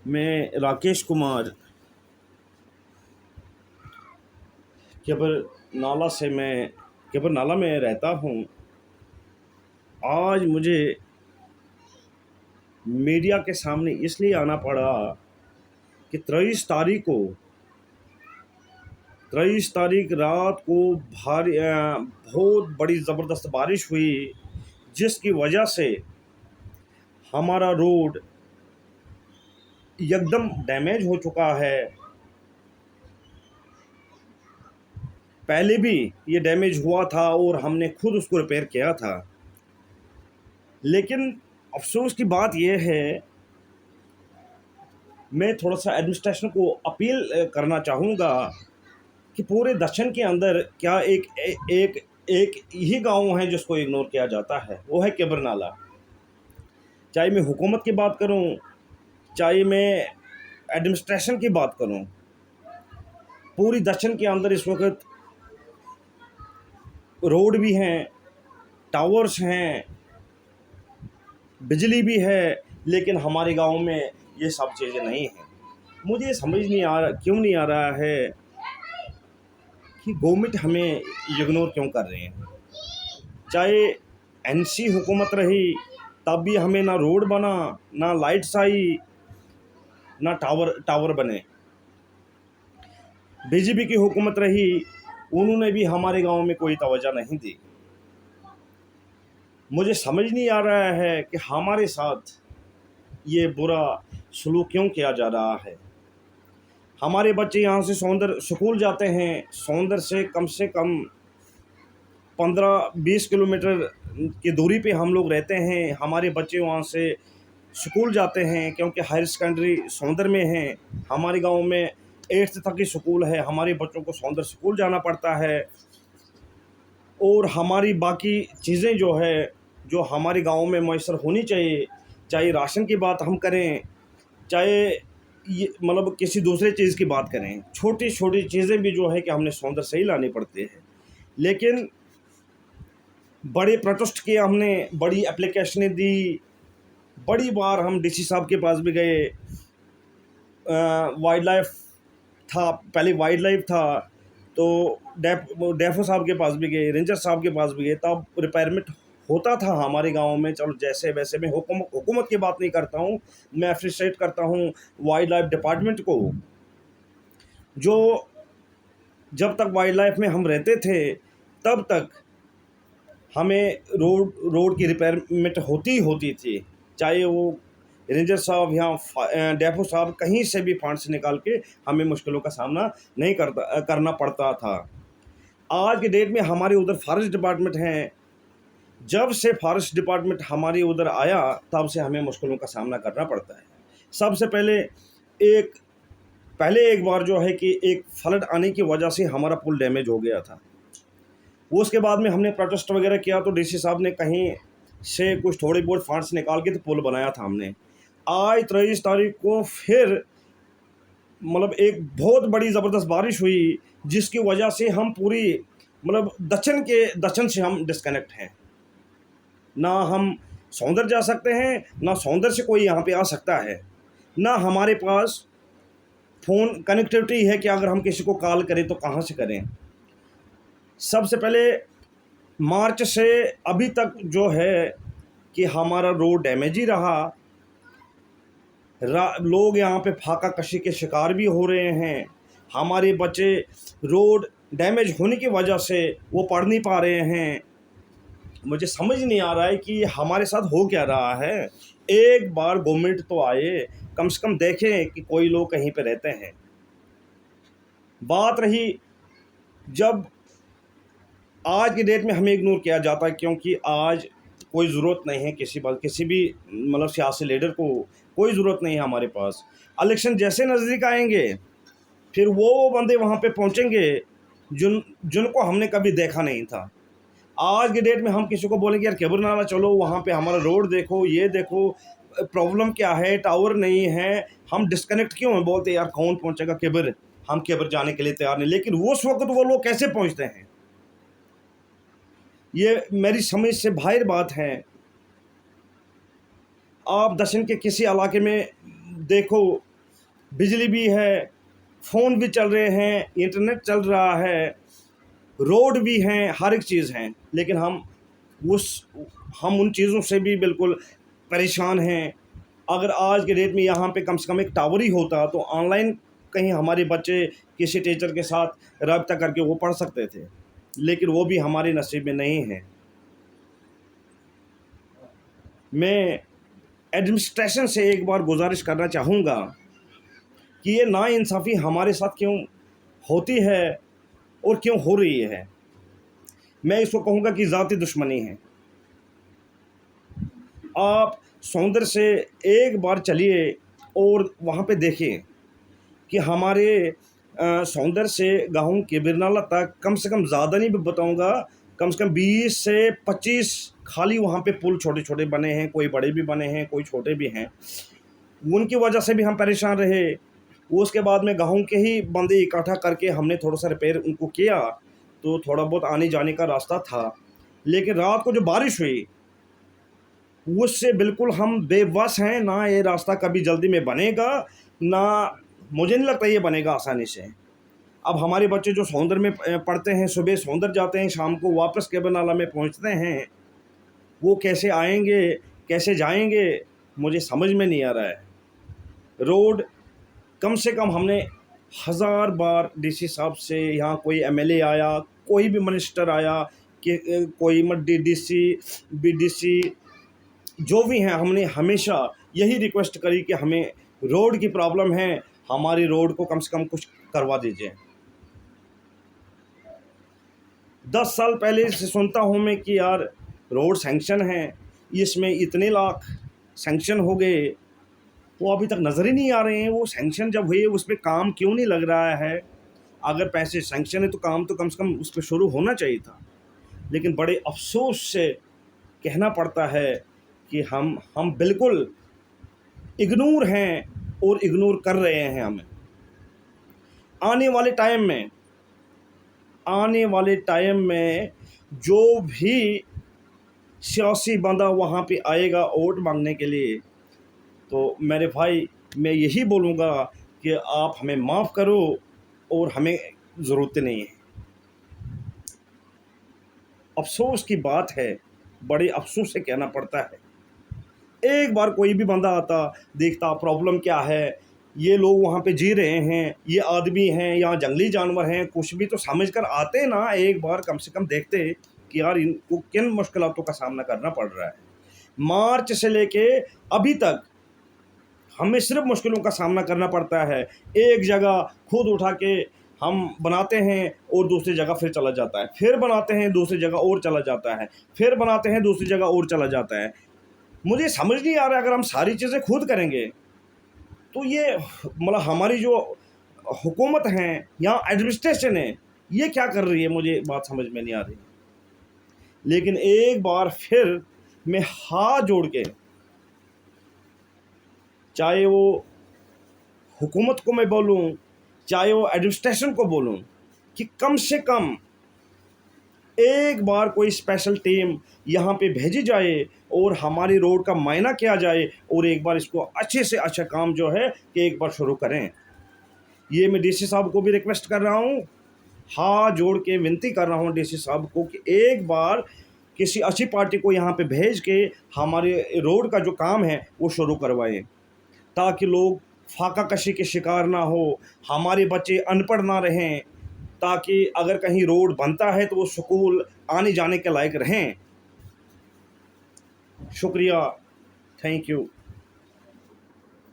मैं राकेश कुमार केबर नाला में रहता हूँ। आज मुझे मीडिया के सामने इसलिए आना पड़ा कि 23 तारीख रात को बहुत बड़ी ज़बरदस्त बारिश हुई, जिसकी वजह से हमारा रोड एकदम डैमेज हो चुका है। पहले भी ये डैमेज हुआ था और हमने खुद उसको रिपेयर किया था। लेकिन अफसोस की बात यह है, मैं थोड़ा सा एडमिनिस्ट्रेशन को अपील करना चाहूँगा कि पूरे दक्षिण के अंदर क्या एक ही गांव है जिसको इग्नोर किया जाता है, वो है केबर नाला। चाहे मैं हुकूमत की बात करूं, चाहे मैं एडमिनिस्ट्रेशन की बात करूं, पूरी दक्षिण के अंदर इस वक्त रोड भी हैं, टावर्स हैं, बिजली भी है, लेकिन हमारे गांव में ये सब चीज़ें नहीं हैं। मुझे समझ नहीं आ रहा, क्यों नहीं आ रहा है कि गवर्नमेंट हमें इग्नोर क्यों कर रहे हैं। चाहे एनसी हुकूमत रही तब भी हमें ना रोड बना, ना लाइट्स आई, ना टावर बने। बीजेपी की हुकूमत रही, उन्होंने भी हमारे गांव में कोई तवज्जो नहीं दी। मुझे समझ नहीं आ रहा है कि हमारे साथ ये बुरा सलूक क्यों किया जा रहा है। हमारे बच्चे यहाँ से सौंदर स्कूल जाते हैं, सौंदर से कम 15-20 किलोमीटर की दूरी पे हम लोग रहते हैं। हमारे बच्चे वहाँ से स्कूल जाते हैं क्योंकि हायर सेकेंडरी सौंदर में है। हमारे गांव में 8th तक की स्कूल है, हमारे बच्चों को सौंदर स्कूल जाना पड़ता है। और हमारी बाकी चीज़ें जो हमारे गांव में मैसर होनी चाहिए, चाहे राशन की बात हम करें, चाहे ये मतलब किसी दूसरे चीज़ की बात करें, छोटी छोटी चीज़ें भी जो है कि हमने सौंदर से ही लानी पड़ती है। लेकिन बड़े प्रोटेस्ट किए हमने, बड़ी एप्लीकेशनें दी, बड़ी बार हम डीसी साहब के पास भी गए। वाइल्ड लाइफ था, पहले वाइल्ड लाइफ था तो डेफो साहब के पास भी गए, रेंजर साहब के पास भी गए, तब रिपेयरमेंट होता था हमारे गांव में। चलो जैसे वैसे, मैं हुकूमत की बात नहीं करता हूँ, मैं अप्रिशिएट करता हूँ वाइल्ड लाइफ डिपार्टमेंट को, जो जब तक वाइल्ड लाइफ में हम रहते थे तब तक हमें रोड की रिपेयरमेंट होती थी। चाहे वो रेंजर साहब या डेफो साहब कहीं से भी फंड्स निकाल के हमें मुश्किलों का सामना नहीं करना पड़ता था। आज के डेट में हमारे उधर फॉरेस्ट डिपार्टमेंट हैं। जब से फॉरेस्ट डिपार्टमेंट हमारे उधर आया तब से हमें मुश्किलों का सामना करना पड़ता है। सबसे पहले एक बार जो है कि एक फ्लड आने की वजह से हमारा पुल डैमेज हो गया था। वो उसके बाद में हमने प्रोटेस्ट वगैरह किया तो डीसी साहब ने कहीं से कुछ थोड़ी बहुत फंड्स निकाल के तो पुल बनाया था हमने। आज 23 तारीख को फिर मतलब एक बहुत बड़ी ज़बरदस्त बारिश हुई, जिसकी वजह से हम पूरी मतलब दक्षिण से हम डिस्कनेक्ट हैं। ना हम सौंदर जा सकते हैं, ना सौंदर से कोई यहाँ पे आ सकता है, ना हमारे पास फ़ोन कनेक्टिविटी है कि अगर हम किसी को कॉल करें तो कहाँ से करें। सबसे पहले मार्च से अभी तक जो है कि हमारा रोड डैमेज ही रहा। लोग यहाँ पे फाका कशी के शिकार भी हो रहे हैं। हमारे बच्चे रोड डैमेज होने की वजह से वो पढ़ नहीं पा रहे हैं। मुझे समझ नहीं आ रहा है कि हमारे साथ हो क्या रहा है। एक बार गवर्नमेंट तो आए, कम से कम देखें कि कोई लोग कहीं पे रहते हैं। बात रही, जब आज की डेट में हमें इग्नोर किया जाता है क्योंकि आज कोई ज़रूरत नहीं है किसी भी मतलब सियासी लीडर को कोई ज़रूरत नहीं है हमारे पास। इलेक्शन जैसे नज़दीक आएंगे फिर वो बंदे वहाँ पे पहुँचेंगे जिनको हमने कभी देखा नहीं था। आज के डेट में हम किसी को बोलेंगे यार केबर नाला चलो, वहाँ पे हमारा रोड देखो, ये देखो, प्रॉब्लम क्या है, टावर नहीं है, हम डिस्कनेक्ट क्यों हैं, बोलते यार कौन पहुँचेगा केबर, हम केबर जाने के लिए तैयार नहीं। लेकिन उस वक्त वो लोग कैसे पहुँचते हैं, ये मेरी समझ से बाहर बात है। आप दक्षिण के किसी इलाके में देखो, बिजली भी है, फ़ोन भी चल रहे हैं, इंटरनेट चल रहा है, रोड भी हैं, हर एक चीज़ हैं, लेकिन उस हम उन चीज़ों से भी बिल्कुल परेशान हैं। अगर आज के डेट में यहाँ पे कम से कम एक टावर ही होता तो ऑनलाइन कहीं हमारे बच्चे किसी टीचर के साथ राब्ता करके वो पढ़ सकते थे, लेकिन वो भी हमारे नसीब में नहीं है। मैं एडमिनिस्ट्रेशन से एक बार गुज़ारिश करना चाहूँगा कि ये नाइंसाफ़ी हमारे साथ क्यों होती है और क्यों हो रही है। मैं इसको कहूँगा कि ज़ाती दुश्मनी है। आप सौंदर्य से एक बार चलिए और वहाँ पे देखिए कि हमारे सौंदर्य से गाँव के बिरनाला तक कम से कम, ज़्यादा नहीं बताऊँगा, कम से कम 20 से 25 खाली वहाँ पे पुल छोटे-छोटे बने हैं, कोई बड़े भी बने हैं, कोई छोटे भी हैं। उनकी वजह से भी हम परेशान रहे। उसके बाद में गाँव के ही बंदे इकट्ठा करके हमने थोड़ा-सा रिपेयर उनको किया, तो थोड़ा बहुत आने-जाने का रास्ता था। लेकिन रात को जो बारिश हुई, उससे बिल्कुल हम बेबस हैं, ना ये रास्ता कभी जल्दी में बनेगा, ना मुझे नहीं लगता ये बनेगा आसानी से। अब हमारे बच्चे जो सौंदर्य में पढ़ते हैं, सुबह सौंदर्य जाते हैं, शाम को वापस केबल नाला में पहुँचते हैं, वो कैसे आएँगे, कैसे जाएँगे, मुझे समझ में नहीं आ रहा है। रोड कम से कम हमने हज़ार बार डीसी साहब से, यहाँ कोई एमएलए आया, कोई भी मिनिस्टर आया कि कोई डीडीसी, बीडीसी जो भी हैं, हमने हमेशा यही रिक्वेस्ट करी कि हमें रोड की प्रॉब्लम है, हमारी रोड को कम से कम कुछ करवा दीजिए। 10 साल पहले से सुनता हूँ मैं कि यार रोड सैंक्शन है, इसमें इतने लाख सैंक्शन हो गए, वो अभी तक नज़र ही नहीं आ रहे हैं। वो सैंक्शन जब हुए उस पे काम क्यों नहीं लग रहा है? अगर पैसे सैंक्शन है तो काम तो कम से कम उस पे शुरू होना चाहिए था। लेकिन बड़े अफ़सोस से कहना पड़ता है कि हम बिल्कुल इग्नोर हैं और इग्नोर कर रहे हैं हमें। आने वाले टाइम में आने वाले टाइम में जो भी सियासी बंदा वहाँ पे आएगा वोट मांगने के लिए, तो मेरे भाई मैं यही बोलूँगा कि आप हमें माफ़ करो और हमें ज़रूरत नहीं है। अफ़सोस की बात है, बड़े अफ़सोस से कहना पड़ता है। एक बार कोई भी बंदा आता, देखता प्रॉब्लम क्या है, ये लोग वहाँ पे जी रहे हैं, ये आदमी हैं, यहाँ जंगली जानवर हैं, कुछ भी तो समझ कर आते ना, एक बार कम से कम देखते कि यार इनको किन मुश्किलातों का सामना करना पड़ रहा है। मार्च से लेके अभी तक हमें सिर्फ मुश्किलों का सामना करना पड़ता है। एक जगह खुद उठा के हम बनाते हैं और दूसरी जगह फिर चला जाता है, फिर बनाते हैं दूसरी जगह और चला जाता है, फिर बनाते हैं दूसरी जगह और चला जाता है। मुझे समझ नहीं आ रहा है, अगर हम सारी चीज़ें खुद करेंगे तो ये मतलब हमारी जो हुकूमत है या एडमिनिस्ट्रेशन है, ये क्या कर रही है, मुझे बात समझ में नहीं आ रही। लेकिन एक बार फिर मैं हाथ जोड़ के, चाहे वो हुकूमत को मैं बोलूँ, चाहे वो एडमिनिस्ट्रेशन को बोलूँ, कि कम से कम एक बार कोई स्पेशल टीम यहाँ पे भेजी जाए और हमारी रोड का मायना किया जाए और एक बार इसको अच्छे से अच्छा काम जो है कि एक बार शुरू करें। ये मैं डीसी साहब को भी रिक्वेस्ट कर रहा हूँ, हाथ जोड़ के विनती कर रहा हूँ डीसी साहब को कि एक बार किसी अच्छी पार्टी को यहाँ पे भेज के हमारे रोड का जो काम है वो शुरू करवाएं, ताकि लोग फाका कशी के शिकार ना हो, हमारे बच्चे अनपढ़ ना रहें, ताकि अगर कहीं रोड बनता है तो वो स्कूल आने जाने के लायक रहें। शुक्रिया, थैंक यू।